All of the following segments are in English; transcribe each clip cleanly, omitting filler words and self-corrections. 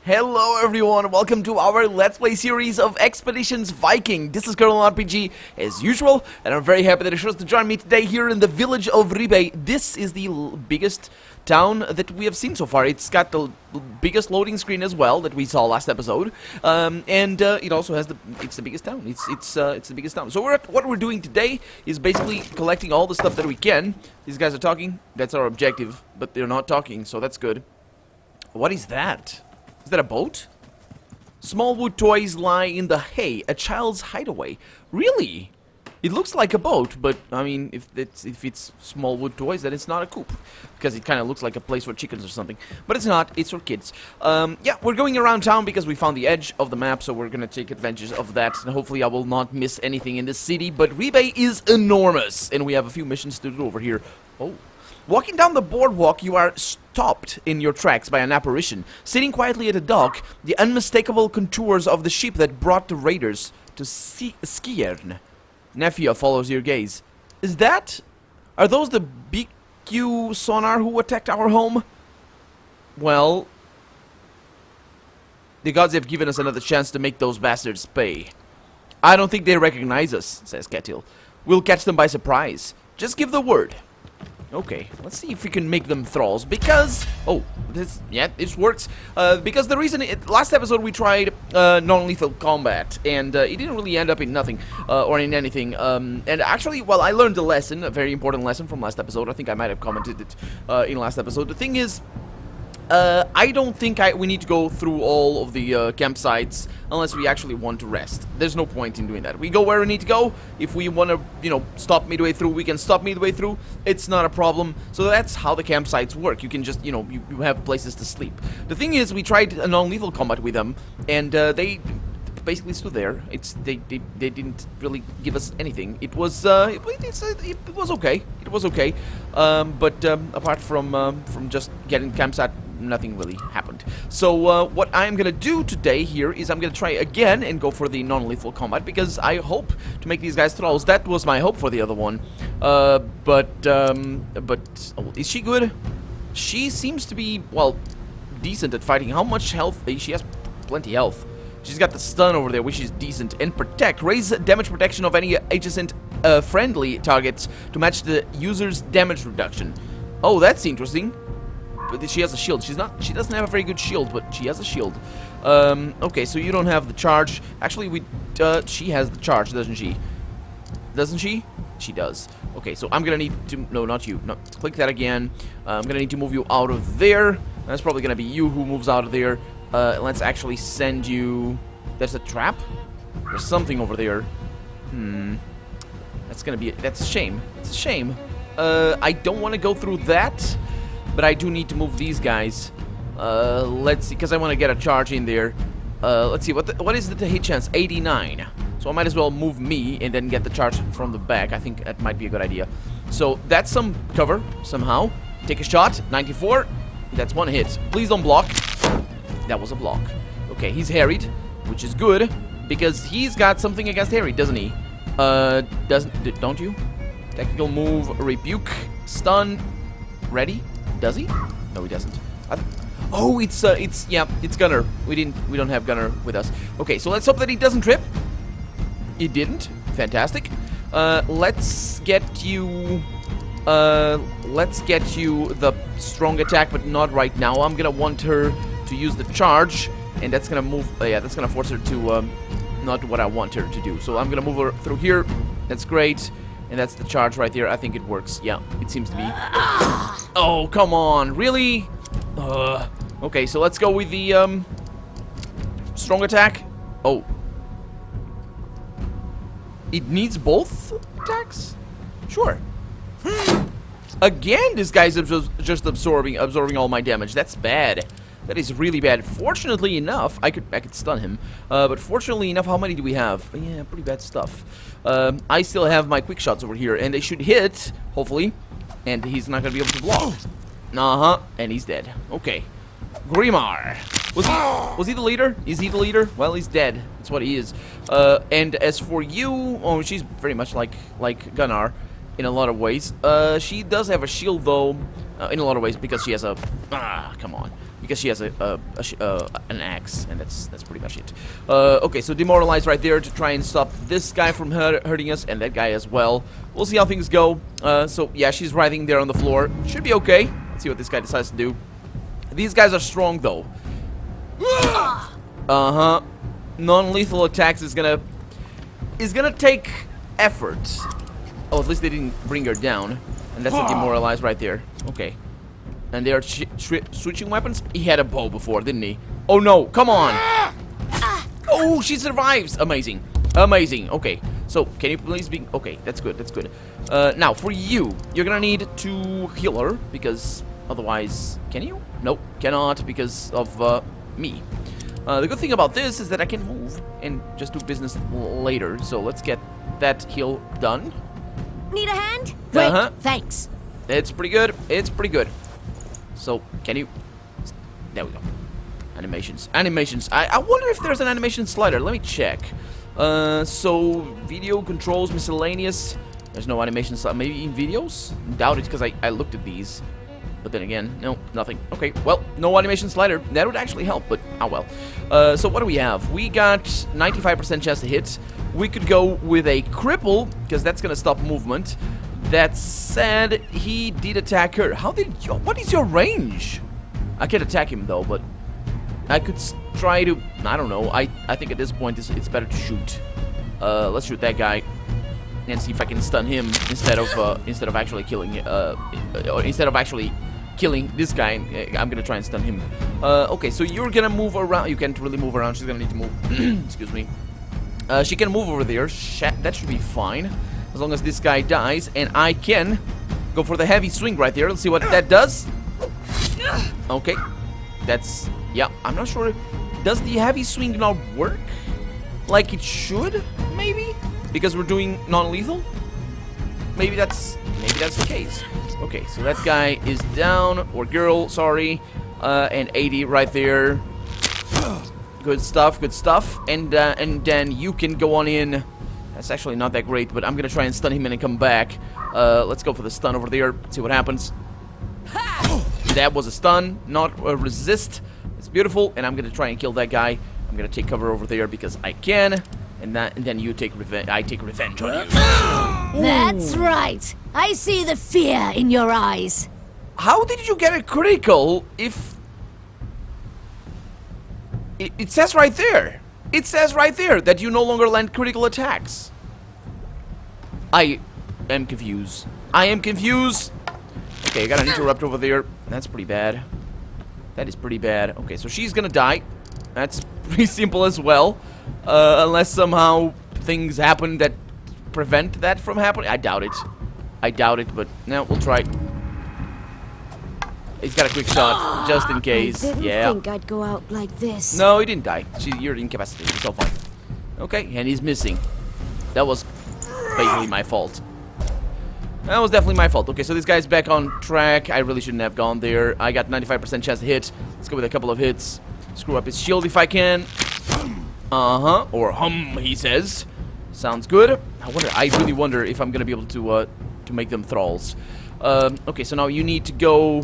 Hello everyone, welcome to our Let's Play series of Expeditions Viking. This is Colonel RPG as usual, and I'm very happy that you chose to join me today here in the village of Ribe. This is the biggest town that we have seen so far. It's got the biggest loading screen as well that we saw last episode, it also has it's the biggest town. It's the biggest town. So what we're doing today is basically collecting all the stuff that we can. These guys are talking. That's our objective, but they're not talking, so that's good. What is that? Is that a boat? Small wood toys lie in the hay, a child's hideaway. Really? It looks like a boat, but I mean, if it's small wood toys, then it's not a coop, because it kind of looks like a place for chickens or something. But it's not. It's for kids. Yeah, we're going around town because we found the edge of the map, so we're gonna take advantage of that. And hopefully, I will not miss anything in this city. But Ribe is enormous, and we have a few missions to do over here. Oh. Walking down the boardwalk, you are stopped in your tracks by an apparition. Sitting quietly at a dock, the unmistakable contours of the ship that brought the raiders to Skiern. Nefia follows your gaze. Is that... Are those the BQ sonar who attacked our home? Well... The gods have given us another chance to make those bastards pay. I don't think they recognize us, says Ketil. We'll catch them by surprise. Just give the word. Okay, let's see if we can make them thralls, because... Oh, this works. Because the reason... last episode we tried non-lethal combat, and it didn't really end up in nothing, or in anything. And actually, well, I learned a lesson, a very important lesson from last episode. I think I might have commented it in last episode. The thing is... I don't think we need to go through all of the campsites unless we actually want to rest. There's no point in doing that. We go where we need to go. If we want to, stop midway through, we can stop midway through. It's not a problem. So that's how the campsites work. You can just, you have places to sleep. The thing is, we tried a non-lethal combat with them, and they basically stood there. They didn't really give us anything. It was it was okay. It was okay. But apart from just getting campsite, nothing really happened. So what I'm gonna do today here is I'm gonna try again and go for the non-lethal combat, because I hope to make these guys thralls. That was my hope for the other one. But oh, is she good? She seems to be, well, decent at fighting. How much health? She has plenty health. She's got the stun over there, which is decent. And protect. Raise damage protection of any adjacent friendly targets to match the user's damage reduction. Oh, that's interesting. But she has a shield. She doesn't have a very good shield, but she has a shield. Okay, so you don't have the charge. Actually, she has the charge, doesn't she? Doesn't she? She does. Okay, so I'm gonna need to... No, not you. No, click that again. I'm gonna need to move you out of there. That's probably gonna be you who moves out of there. Let's actually send you... There's a trap? There's something over there. That's gonna be... That's a shame. It's a shame. I don't want to go through that, but I do need to move these guys. Let's see, because I want to get a charge in there. Let's see, what is the hit chance? 89. So I might as well move me and then get the charge from the back. I think that might be a good idea. So that's some cover, somehow. Take a shot, 94. That's one hit. Please don't block. That was a block. Okay, he's harried, which is good, because he's got something against harry, doesn't he? Don't you? Technical move, rebuke, stun, ready? Does he? No, he doesn't. Oh, it's Gunner. We don't have Gunner with us. Okay, so let's hope that he doesn't trip. He didn't. Fantastic. Let's get you the strong attack, but not right now. I'm gonna want her to use the charge, and that's gonna move. That's gonna force her to not what I want her to do. So I'm gonna move her through here. That's great. And that's the charge right there. I think it works. Yeah, it seems to be. Oh, come on. Really? Okay, so let's go with the strong attack. Oh. It needs both attacks? Sure. Again, this guy's just absorbing all my damage. That's bad. That is really bad. Fortunately enough, I could stun him. But fortunately enough, how many do we have? Yeah, pretty bad stuff. I still have my quick shots over here, and they should hit, hopefully. And he's not gonna be able to block. And he's dead. Okay. Grimar. Was he the leader? Is he the leader? Well, he's dead. That's what he is. And as for you, oh, she's very much like Gunnar in a lot of ways. She does have a shield though, in a lot of ways, because she has a come on. because she has an axe, and that's pretty much it. Okay, so demoralize right there to try and stop this guy from hurting us, and that guy as well. We'll see how things go. So yeah, she's writhing there on the floor. Should be okay. Let's see what this guy decides to do. These guys are strong though. Non-lethal attacks is gonna take effort. Oh, at least they didn't bring her down, and that's a demoralize right there. Okay. And they are switching weapons. He had a bow before, didn't he? Oh no, come on. Oh, she survives. Amazing. Amazing. Okay, so can you please be... Okay, that's good, that's good. Now, for you, you're gonna need to heal her, because otherwise... Can you? Nope, cannot, because of me. The good thing about this is that I can move and just do business later. So let's get that heal done. Need a hand? Great, thanks. It's pretty good. It's pretty good. So, can you... There we go. Animations. Animations. I wonder if there's an animation slider. Let me check. So, video controls, miscellaneous. There's no animation slider. Maybe in videos? Doubt it, because I looked at these. But then again, no, nothing. Okay, well, no animation slider. That would actually help, but oh well. So what do we have? We got 95% chance to hit. We could go with a cripple, because that's going to stop movement. That said, he did attack her. How did you... What is your range? I can't attack him, though, but I could try to... I don't know. I think at this point it's better to shoot. Let's shoot that guy and see if I can stun him instead of actually killing... or instead of actually killing this guy. I'm gonna try and stun him. Okay, so you're gonna move around. You can't really move around. She's gonna need to move. Excuse me. She can move over there. That should be fine. As long as this guy dies, and I can go for the heavy swing right there. Let's see what that does. Okay. That's... Yeah, I'm not sure. Does the heavy swing not work like it should, maybe? Because we're doing non-lethal? Maybe that's the case. Okay, so that guy is down, or girl, sorry. And 80 right there. Good stuff, good stuff. And then you can go on in. That's actually not that great, but I'm gonna try and stun him and come back. Let's go for the stun over there. See what happens. That was a stun, not a resist. It's beautiful, and I'm gonna try and kill that guy. I'm gonna take cover over there because I can, and then you take revenge. I take revenge on you. That's right. I see the fear in your eyes. How did you get a critical if it says right there? It says right there that you no longer land critical attacks. I am confused. I am confused. Okay, I got an interrupt over there. That's pretty bad. That is pretty bad. Okay, so she's gonna die. That's pretty simple as well. Unless somehow things happen that prevent that from happening. I doubt it. I doubt it, but no, we'll try. He's got a quick shot, just in case. I didn't think I'd go out like this. No, he didn't die. You're incapacitated. It's all fine. Okay, and he's missing. That was basically my fault. That was definitely my fault. Okay, so this guy's back on track. I really shouldn't have gone there. I got 95% chance to hit. Let's go with a couple of hits. Screw up his shield if I can. Or he says. Sounds good. I really wonder if I'm gonna be able to make them thralls. Okay, so now you need to go.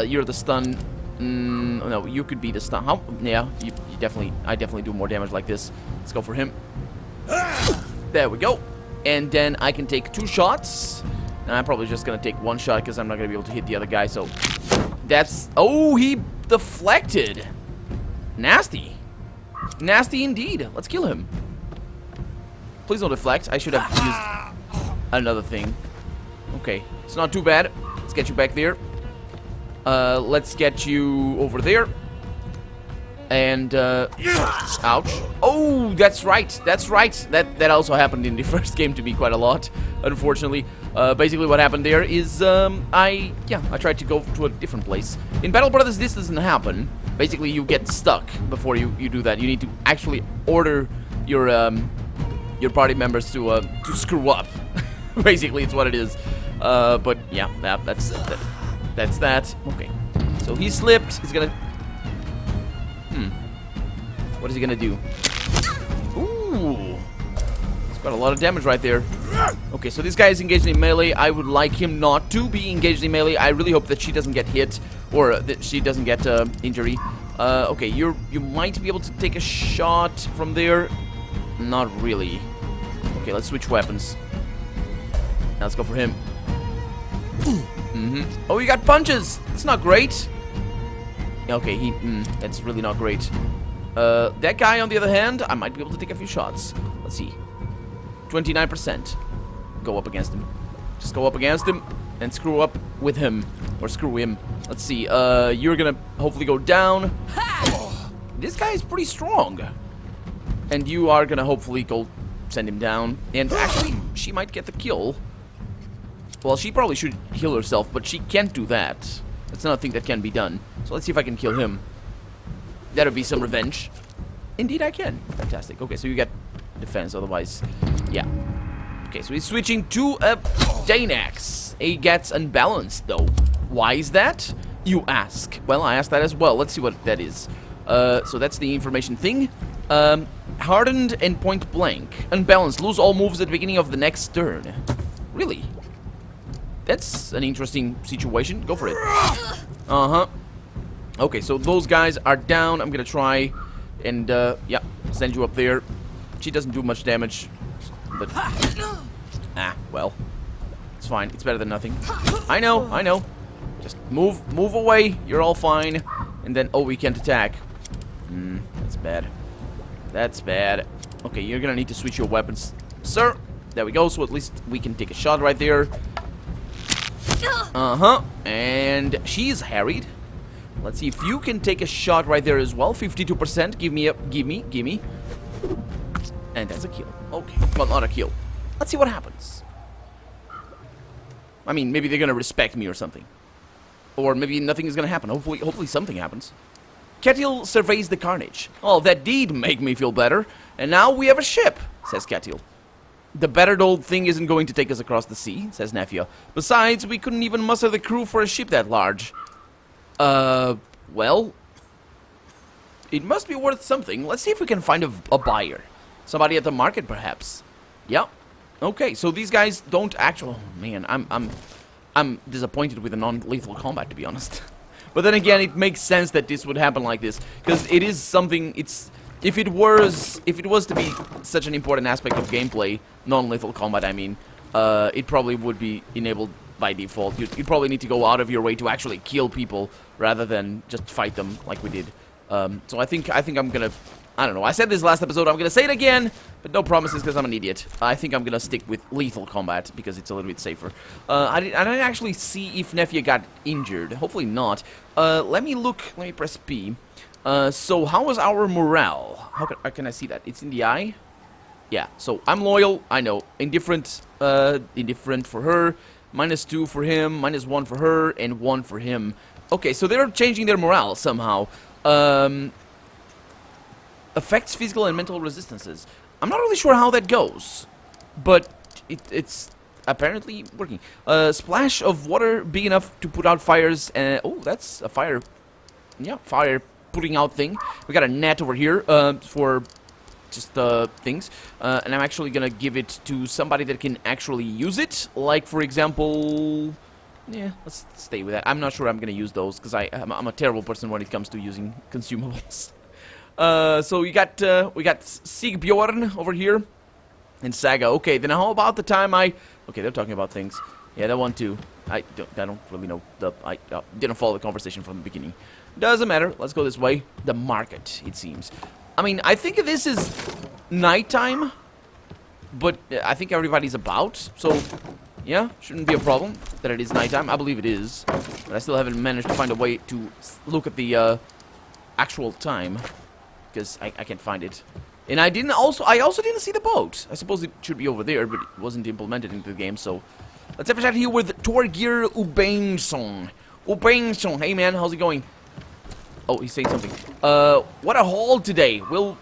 You're the stun. No, you could be the stun. How? Yeah, you definitely. I definitely do more damage like this. Let's go for him. There we go. And then I can take 2 shots. And I'm probably just gonna take 1 shot because I'm not gonna be able to hit the other guy. So that's. Oh, he deflected. Nasty. Nasty indeed. Let's kill him. Please don't deflect. I should have used another thing. Okay, it's not too bad. Let's get you back there. Let's get you over there. And, ouch. Oh, that's right. That's right. That also happened in the first game to me quite a lot, unfortunately. Basically what happened there is, I tried to go to a different place. In Battle Brothers, this doesn't happen. Basically, you get stuck before you do that. You need to actually order your party members to screw up. Basically, it's what it is. But yeah, that's that. Okay. So he slipped. He's gonna. What is he gonna do? Ooh. He's got a lot of damage right there. Okay, so this guy is engaged in melee. I would like him not to be engaged in melee. I really hope that she doesn't get hit, or that she doesn't get injury. Okay, you might be able to take a shot from there. Not really. Okay, let's switch weapons. Now let's go for him. Oh, you got punches. That's not great. Okay, that's really not great. That guy, on the other hand, I might be able to take a few shots. Let's see. 29%. Go up against him. Just go up against him and screw up with him. Or screw him. Let's see. You're gonna hopefully go down. This guy is pretty strong. And you are gonna hopefully go send him down. And actually, she might get the kill. Well, she probably should heal herself, but she can't do that. That's not a thing that can be done. So let's see if I can kill him. That'll be some revenge. Indeed I can. Fantastic. Okay, so you get defense, otherwise... Yeah. Okay, so he's switching to a Danax. He gets unbalanced, though. Why is that? You ask. Well, I asked that as well. Let's see what that is. So that's the information thing. Hardened and point blank. Unbalanced. Lose all moves at the beginning of the next turn. Really? That's an interesting situation. Go for it. Uh-huh. Okay, so those guys are down. I'm gonna try and, yeah, send you up there. She doesn't do much damage, but... well. It's fine. It's better than nothing. I know. Just move away. You're all fine. And then, oh, we can't attack. That's bad. That's bad. Okay, you're gonna need to switch your weapons, sir. There we go, so at least we can take a shot right there. Uh-huh. And she's harried. Let's see if you can take a shot right there as well. 52%. Give me. And that's a kill. Okay. Well, not a kill. Let's see what happens. I mean, maybe they're gonna respect me or something. Or maybe nothing is gonna happen. Hopefully something happens. Ketil surveys the carnage. Oh, that did make me feel better. And now we have a ship, says Ketil. The battered old thing isn't going to take us across the sea, says Nefia. Besides, we couldn't even muster the crew for a ship that large. Well, it must be worth something. Let's see if we can find a buyer. Somebody at the market, perhaps. Yeah. Okay, so these guys don't actually... Oh, man, I'm disappointed with the non-lethal combat, to be honest. But then again, it makes sense that this would happen like this, because it is something... If it was to be such an important aspect of gameplay, non-lethal combat, I mean, it probably would be enabled by default. You'd probably need to go out of your way to actually kill people rather than just fight them like we did. So I think I'm gonna... I don't know. I said this last episode. I'm gonna say it again, but no promises because I'm an idiot. I think I'm gonna stick with lethal combat because it's a little bit safer. I didn't actually see if Nefia got injured. Hopefully not. Let me look. Let me press P. So how was our morale? How can I see that? It's in the eye? Yeah, so I'm loyal, I know. Indifferent for her, -2 for him, -1 for her, and 1 for him. Okay, so they're changing their morale somehow. Affects physical and mental resistances. I'm not really sure how that goes, but it's apparently working. Splash of water big enough to put out fires, and oh, that's a fire. Yeah, fire putting out thing. We got a net over here for just things, and I'm actually gonna give it to somebody that can actually use it. Like, for example, yeah, let's stay with that. I'm not sure I'm gonna use those because I'm a terrible person when it comes to using consumables. So we got Sigbjorn over here and Saga. Okay, then how about the time okay, they're talking about things. Yeah, that one too. I don't really know. I didn't follow the conversation from the beginning. Doesn't matter. Let's go this way. The market, it seems. I mean, I think this is nighttime, but I think everybody's about. So, yeah, shouldn't be a problem that it is nighttime. I believe it is, but I still haven't managed to find a way to look at the actual time because I can't find it. And I also didn't see the boat. I suppose it should be over there, but it wasn't implemented into the game. So, let's have a chat here with Torgir Ubeinsson. Ubeinsson, hey man, how's it going? Oh, he's saying something. What a haul today. We'll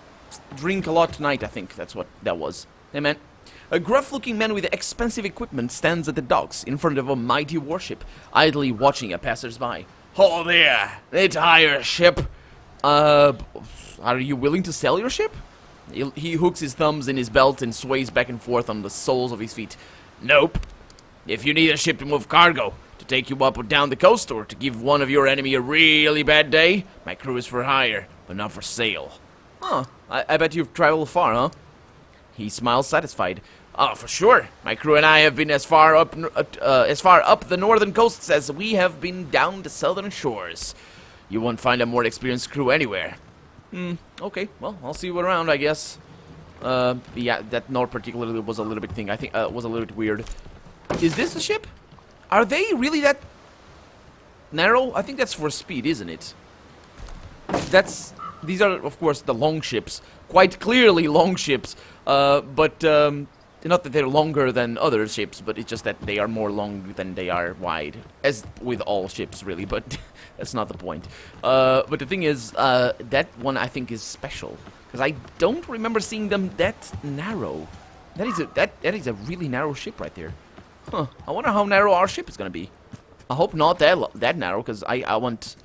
drink a lot tonight, I think. That's what that was. Hey, man. A gruff-looking man with expensive equipment stands at the docks in front of a mighty warship, idly watching a passers-by. Oh, there. Let's hire a ship. Are you willing to sell your ship? He hooks his thumbs in his belt and sways back and forth on the soles of his feet. Nope. If you need a ship to move cargo, to take you up or down the coast, or to give one of your enemy a really bad day, my crew is for hire, but not for sale. Huh. I bet you've traveled far, huh? He smiles satisfied. Oh, for sure. My crew and I have been as far up the northern coasts as we have been down the southern shores. You won't find a more experienced crew anywhere. Okay. Well, I'll see you around, I guess. Yeah, that north particularly was a little bit thing. I think was a little bit weird. Is this the ship? Are they really that narrow? I think that's for speed, isn't it? These are, of course, the long ships. Quite clearly long ships. But not that they're longer than other ships, but it's just that they are more long than they are wide. As with all ships, really, but that's not the point. But the thing is, that one I think is special. Because I don't remember seeing them that narrow. That is a really narrow ship right there. Huh. I wonder how narrow our ship is gonna be. I hope not that narrow, because I want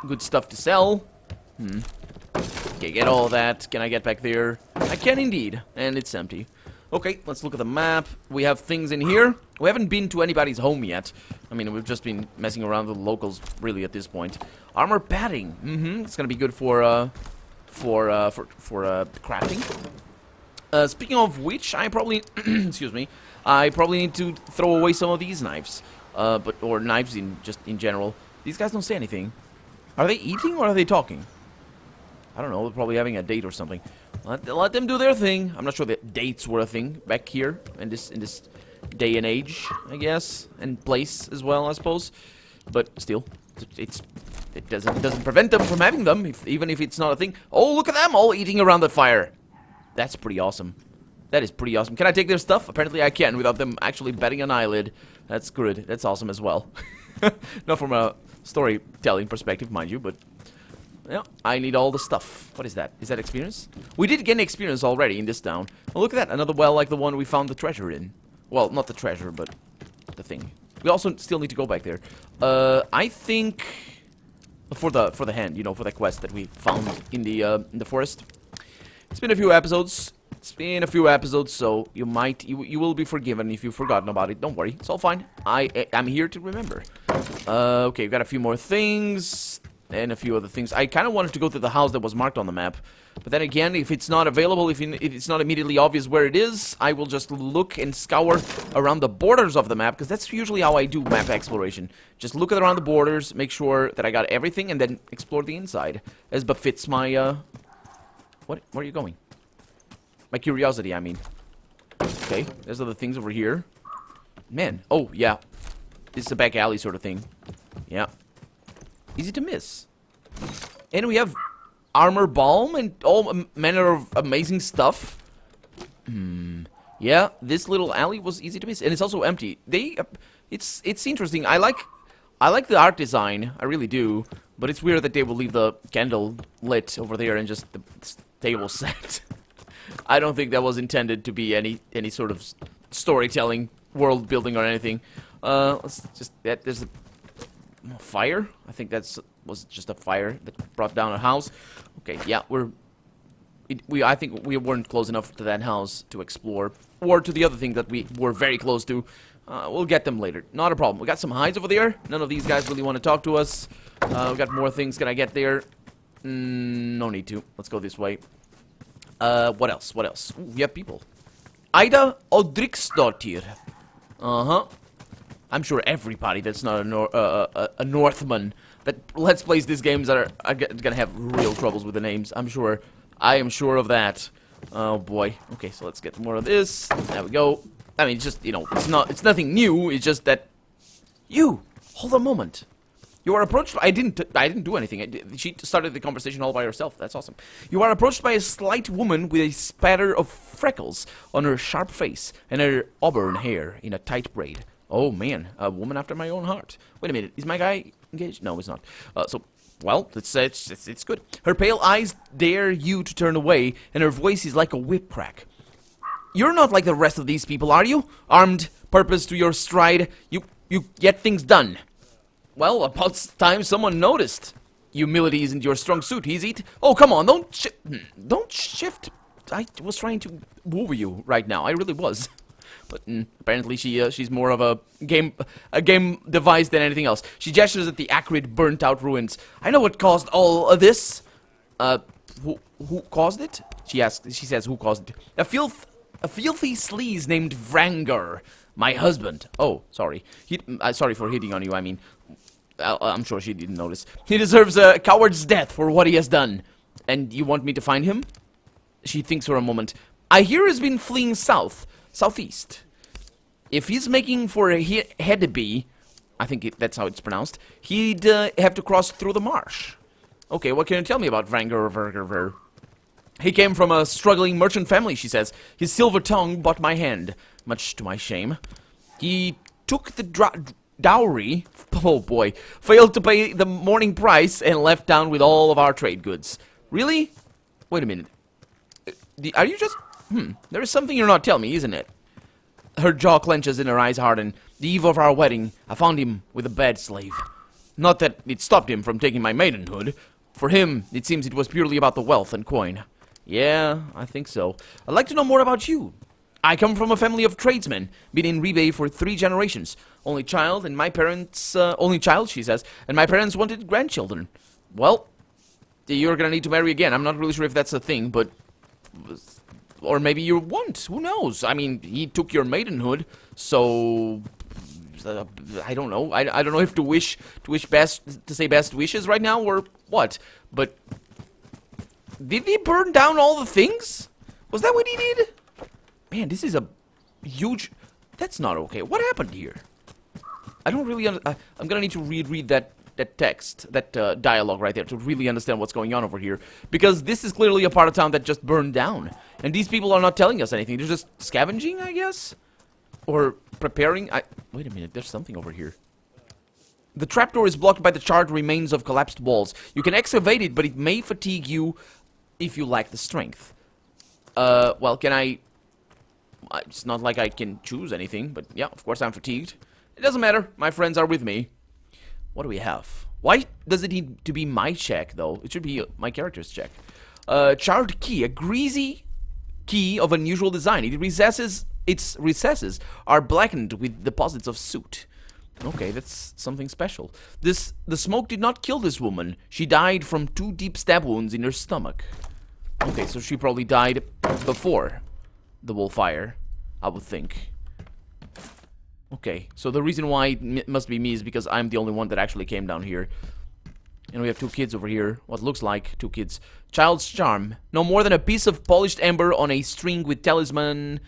good stuff to sell. Okay, get all that. Can I get back there? I can indeed, and it's empty. Okay, let's look at the map. We have things in here. We haven't been to anybody's home yet. I mean, we've just been messing around with the locals, really, at this point. Armor padding. It's gonna be good for crafting. Speaking of which, I probably, excuse me, I probably need to throw away some of these knives, or knives in general. These guys don't say anything. Are they eating or are they talking? I don't know. They're probably having a date or something. Let them do their thing. I'm not sure that dates were a thing back here in this day and age, I guess, and place as well, I suppose. But still, it doesn't prevent them from having them, even if it's not a thing. Oh, look at them all eating around the fire. That's pretty awesome. That is pretty awesome. Can I take their stuff? Apparently I can without them actually batting an eyelid. That's good. That's awesome as well. Not from a storytelling perspective, mind you, but yeah, I need all the stuff. What is that? Is that experience? We did gain experience already in this town. Oh, look at that. Another well like the one we found the treasure in. Well, not the treasure, but the thing. We also still need to go back there. I think for the hand, you know, for the quest that we found in the forest. It's been a few episodes. So you will be forgiven if you've forgotten about it. Don't worry, it's all fine. I'm here to remember. Okay, we've got a few more things and a few other things. I kind of wanted to go to the house that was marked on the map, but then again, if it's not available, if it's not immediately obvious where it is, I will just look and scour around the borders of the map, because that's usually how I do map exploration. Just look around the borders, make sure that I got everything, and then explore the inside as befits my Where are you going? My curiosity, I mean. Okay, there's other things over here. Man, oh, yeah. This is a back alley sort of thing. Yeah. Easy to miss. And we have armor balm and all manner of amazing stuff. Yeah, this little alley was easy to miss. And it's also empty. It's interesting. I like the art design. I really do. But it's weird that they will leave the candle lit over there and just the table set. I don't think that was intended to be any sort of storytelling, world building, or anything. Let's just there's a fire. I think was just a fire that brought down a house. Okay, yeah, I think we weren't close enough to that house to explore, or to the other thing that we were very close to. We'll get them later. Not a problem. We got some hides over there. None of these guys really want to talk to us. We got more things. Can I get there? No need to. Let's go this way. What else? What else? Ooh, we have people. Ida Odriksdottir. I'm sure everybody that's not a Northman that Let's Plays these games are gonna have real troubles with the names. I'm sure. I am sure of that. Oh boy. Okay, so let's get more of this. There we go. I mean, it's just, you know, it's nothing new. It's just that hold a moment. You are approached. I didn't do anything. She started the conversation all by herself. That's awesome. You are approached by a slight woman with a spatter of freckles on her sharp face and her auburn hair in a tight braid. Oh man, a woman after my own heart. Wait a minute, is my guy engaged? No, he's not. Well, it's good. Her pale eyes dare you to turn away, and her voice is like a whip crack. You're not like the rest of these people, are you? Armed, purpose to your stride, you get things done. Well, about time someone noticed. Humility isn't your strong suit, is it? Oh, come on, don't shift. I was trying to woo you right now. I really was. But apparently she's more of a game device than anything else. She gestures at the acrid, burnt-out ruins. I know what caused all of this. Who caused it? She asks. She says, who caused it? A filthy sleaze named Rango, my husband. Oh, sorry. Sorry for hitting on you. I mean, I'm sure she didn't notice. He deserves a coward's death for what he has done. And you want me to find him? She thinks for a moment. I hear he's been fleeing southeast. If he's making for a Hedeby, I think that's how it's pronounced, he'd have to cross through the marsh. Okay, what can you tell me about Rango? He came from a struggling merchant family, she says. His silver tongue bought my hand, much to my shame. He took the dowry, oh boy, failed to pay the morning price, and left town with all of our trade goods. Really? Wait a minute. Are you just... there is something you're not telling me, isn't it? Her jaw clenches and her eyes harden. The eve of our wedding, I found him with a bad slave. Not that it stopped him from taking my maidenhood. For him, it seems it was purely about the wealth and coin. Yeah, I think so. I'd like to know more about you. I come from a family of tradesmen, been in Rebay for 3 generations. Only child, and my parents... only child, she says, and my parents wanted grandchildren. Well, you're gonna need to marry again. I'm not really sure if that's a thing, but... Or maybe you won't. Who knows? I mean, he took your maidenhood, so... I don't know. I don't know if to say best wishes right now, or what. But... Did he burn down all the things? Was that what he did? Man, this is a huge... That's not okay. What happened here? I don't really... I'm gonna need to reread that text, that dialogue right there, to really understand what's going on over here. Because this is clearly a part of town that just burned down. And these people are not telling us anything. They're just scavenging, I guess? Or preparing... Wait a minute, there's something over here. The trapdoor is blocked by the charred remains of collapsed walls. You can excavate it, but it may fatigue you if you lack the strength. Well, can I... It's not like I can choose anything, but yeah, of course I'm fatigued. It doesn't matter. My friends are with me. What do we have? Why does it need to be my check, though? It should be my character's check. Charred key. A greasy key of unusual design. Its recesses are blackened with deposits of soot. Okay, that's something special. The smoke did not kill this woman. She died from 2 deep stab wounds in her stomach. Okay, so she probably died before the wolfire, I would think. Okay, so the reason why it must be me is because I'm the only one that actually came down here. And we have 2 kids over here. What looks like 2 kids. Child's charm. No more than a piece of polished amber on a string with talisman.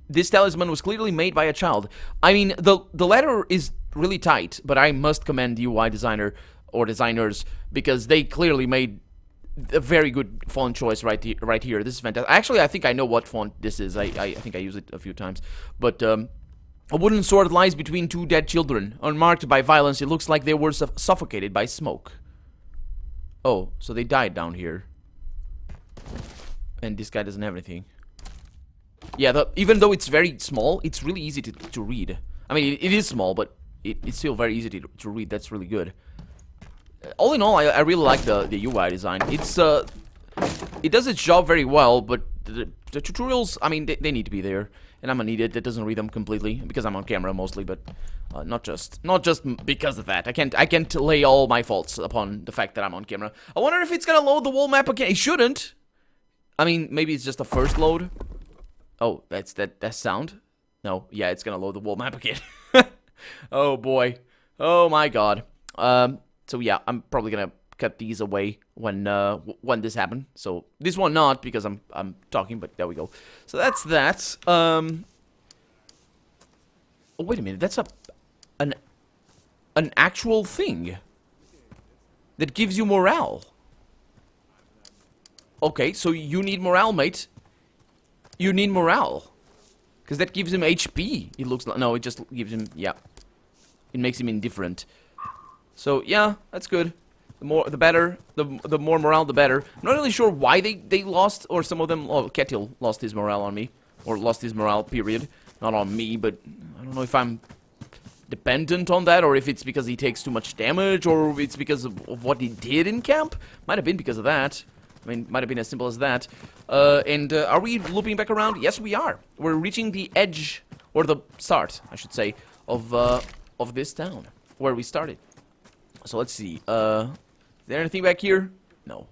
This talisman was clearly made by a child. I mean, the letter is really tight, but I must commend the UI designer or designers because they clearly made a very good font choice right here. This is fantastic. Actually, I think I know what font this is. I think I use it a few times. But a wooden sword lies between 2 dead children. Unmarked by violence, it looks like they were suffocated by smoke. Oh, so they died down here. And this guy doesn't have anything. Yeah, even though it's very small, it's really easy to read. I mean, it is small, but it's still very easy to read. That's really good. All in all, I really like the UI design. It does its job very well, but the tutorials, I mean, they need to be there. And I'm an idiot that doesn't read them completely because I'm on camera mostly, but not just because of that. I can't lay all my faults upon the fact that I'm on camera. I wonder if it's gonna load the wall map again. It shouldn't. I mean, maybe it's just a first load. Oh, that's that sound? No, yeah, it's gonna load the wall map again. Oh boy. Oh my god. So yeah, I'm probably gonna cut these away when this happened. So this one not because I'm talking, but there we go. So that's that. Oh, wait a minute. That's an actual thing that gives you morale. Okay, so you need morale, mate. You need morale. Because that gives him HP. It looks like... No, it just gives him... Yeah. It makes him indifferent. So, yeah, that's good. The better. The more morale, the better. I'm not really sure why they lost, or some of them... Oh, Ketil lost his morale on me. Or lost his morale, period. Not on me, but I don't know if I'm dependent on that, or if it's because he takes too much damage, or it's because of what he did in camp. Might have been because of that. I mean, might have been as simple as that. Are we looping back around? Yes, we are. We're reaching the edge, or the start, I should say, of this town, where we started. So let's see. Is there anything back here? No.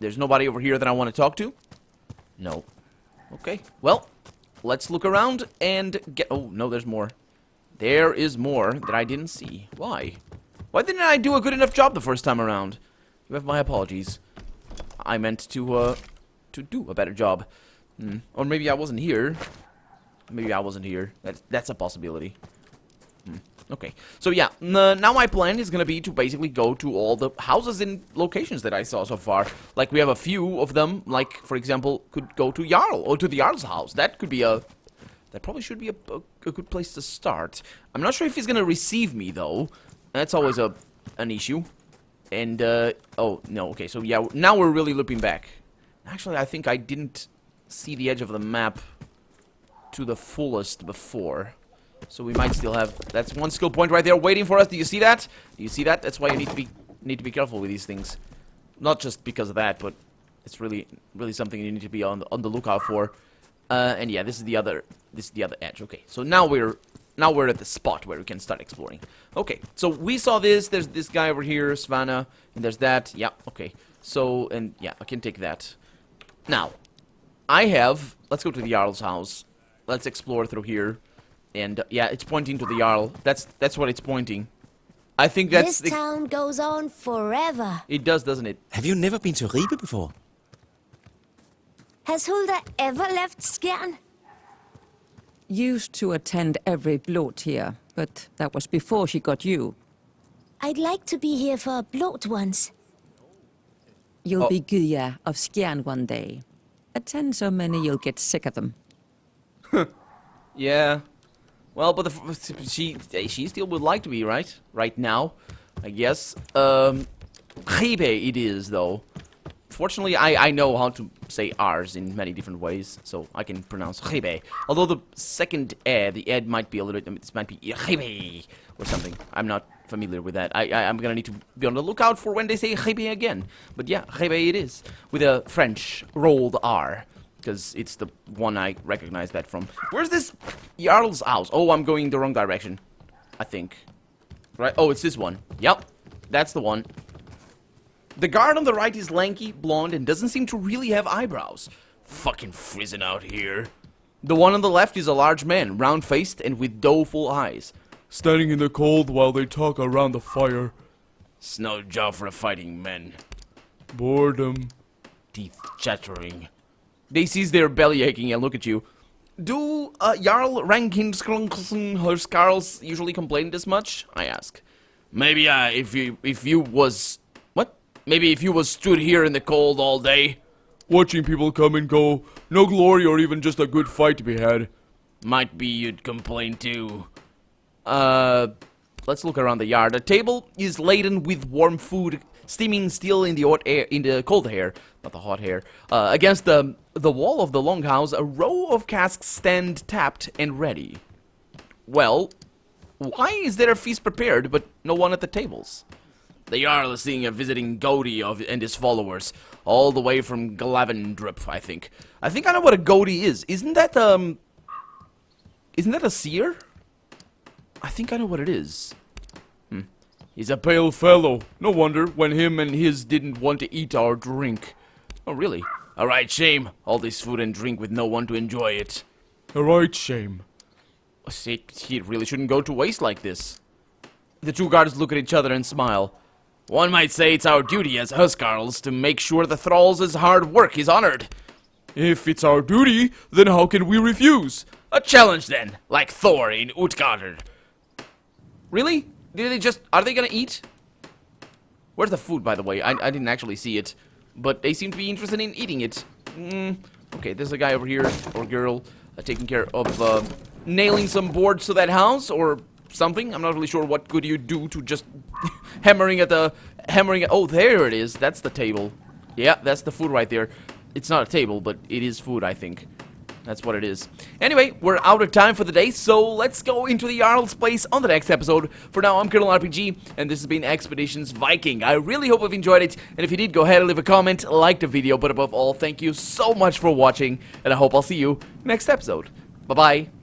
There's nobody over here that I want to talk to? No. Okay. Well, let's look around and get... Oh, no, there's more. There is more that I didn't see. Why? Why didn't I do a good enough job the first time around? You have my apologies. I meant to do a better job. Or maybe I wasn't here. Maybe I wasn't here. That's a possibility. Okay. So yeah, now my plan is gonna be to basically go to all the houses and locations that I saw so far. Like, we have a few of them, like, for example, could go to Jarl, or to the Jarl's house. That could be that probably should be a good place to start. I'm not sure if he's gonna receive me, though. That's always an issue. And, oh, no, okay, so yeah, now we're really looping back. Actually, I think I didn't see the edge of the map to the fullest before. So we might still have... That's one skill point right there waiting for us. Do you see that? Do you see that? That's why you need to be careful with these things. Not just because of that, but it's really something you need to be on the lookout for. And yeah, this is the other edge. Okay, so now we're at the spot where we can start exploring. Okay, so we saw this. There's this guy over here, Savannah, and there's that. Yeah, okay. So, and yeah, I can take that. Now, let's go to the Jarl's house. Let's explore through here. And yeah, it's pointing to the Jarl. That's what it's pointing. I think that's... This town goes on forever. It does, doesn't it? Have you never been to Ribe before? Has Hulda ever left Skjern? Used to attend every blot here, but that was before she got you. I'd like to be here for a blot once. You'll be Guya of Skjern one day. Attend so many you'll get sick of them. Yeah. Well, but she still would like to be, right? Right now, I guess. Ribe it is, though. Fortunately, I know how to say R's in many different ways, so I can pronounce Ribe. Although the second the ed might be a little bit, this might be Ribe or something. I'm not familiar with that. I'm gonna need to be on the lookout for when they say Ribe again. But yeah, Ribe it is, with a French rolled R. Because it's the one I recognize that from. Where's this Jarl's house? Oh, I'm going the wrong direction, I think. Right? Oh, it's this one. Yep, that's the one. The guard on the right is lanky, blonde, and doesn't seem to really have eyebrows. Fucking frizzing out here. The one on the left is a large man, round-faced and with doleful eyes. Standing in the cold while they talk around the fire. It's no job for the fighting men. Boredom. Teeth chattering. They cease their belly aching and look at you. Do Jarl Rankinskrunkelsen usually complain this much? I ask. Maybe if you was what? Maybe if you was stood here in the cold all day. Watching people come and go. No glory or even just a good fight to be had. Might be you'd complain too. Let's look around the yard. The table is laden with warm food, steaming still in the hot air, in the cold air, not the hot air. Against the wall of the longhouse, a row of casks stand tapped and ready. Well, why is there a feast prepared but no one at the tables? The Jarl is seeing a visiting goatee and his followers, all the way from Glavendrup, I think. I think I know what a goatee is. Isn't that a seer? I think I know what it is. He's a pale fellow. No wonder when him and his didn't want to eat or drink. Oh, really? Alright, shame. All this food and drink with no one to enjoy it. Alright, shame. He really shouldn't go to waste like this. The two guards look at each other and smile. One might say it's our duty as Huskarls to make sure the thralls' hard work is honored. If it's our duty, then how can we refuse? A challenge then, like Thor in Utgard. Really? Are they gonna eat? Where's the food, by the way? I didn't actually see it. But they seem to be interested in eating it. Okay, there's a guy over here, or girl, taking care of, nailing some boards to that house, or something. I'm not really sure what good you do to just hammering at... Oh, there it is. That's the table. Yeah, that's the food right there. It's not a table, but it is food, I think. That's what it is. Anyway, we're out of time for the day, so let's go into the Jarl's place on the next episode. For now, I'm Colonel RPG, and this has been Expeditions Viking. I really hope you've enjoyed it, and if you did, go ahead and leave a comment, like the video, but above all, thank you so much for watching, and I hope I'll see you next episode. Bye-bye.